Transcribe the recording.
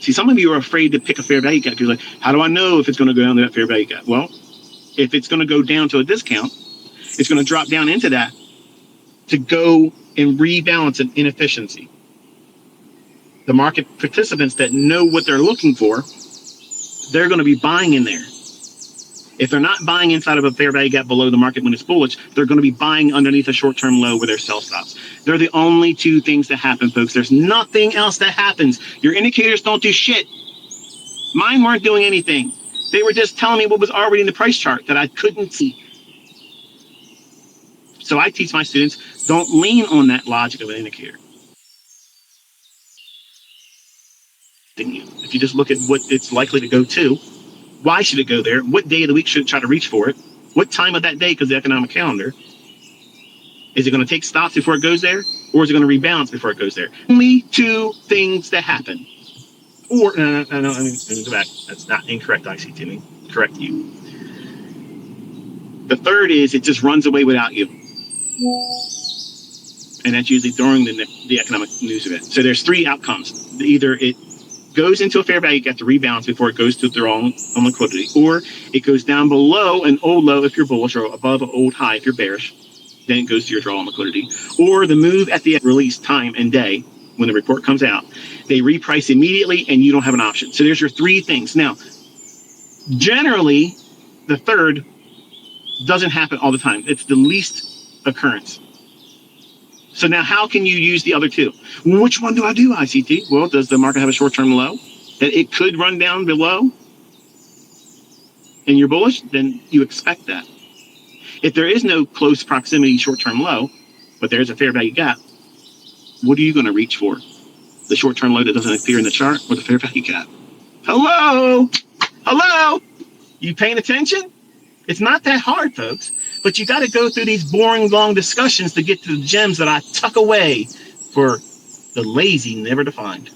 See, some of you are afraid to pick a fair value gap. You're like, how do I know if it's going to go down to that fair value gap? Well, if it's going to go down to a discount, it's going to drop down into that to go and rebalance an inefficiency. The market participants that know what they're looking for, they're going to be buying in there. If they're not buying inside of a fair value gap below the market when it's bullish, they're going to be buying underneath a short-term low where their sell stops. They're the only two things that happen, folks. There's nothing else that happens. Your indicators don't do shit. Mine weren't doing anything. They were just telling me what was already in the price chart that I couldn't see. So I teach my students, don't lean on that logic of an indicator. If you just look at what it's likely to go to, why should it go there? What day of the week should it try to reach for it? What time of that day, because the economic calendar? Is it going to take stops before it goes there? Or is it going to rebalance before it goes there? Only two things that happen. Or, no, let me go back. That's not incorrect, ICT. Let me correct you. The third is it just runs away without you. And that's usually during the economic news event. So there's three outcomes. Either it goes into a fair value gap to rebalance before it goes to draw on liquidity, or it goes down below an old low if you're bullish, or above an old high if you're bearish, then it goes to your draw on liquidity. Or the move at the release time and day, when the report comes out, they reprice immediately and you don't have an option. So there's your three things. Now, generally, the third doesn't happen all the time. It's the least occurrence. So now how can you use the other two? Which one do I do, ICT? Well, does the market have a short-term low that it could run down below and you're bullish? Then you expect that. If there is no close proximity short-term low, but there's a fair value gap, what are you going to reach for? The short-term low that doesn't appear in the chart or the fair value gap? Hello? Hello? You paying attention? It's not that hard, folks. But you got to go through these boring, long discussions to get to the gems that I tuck away for the lazy never to find.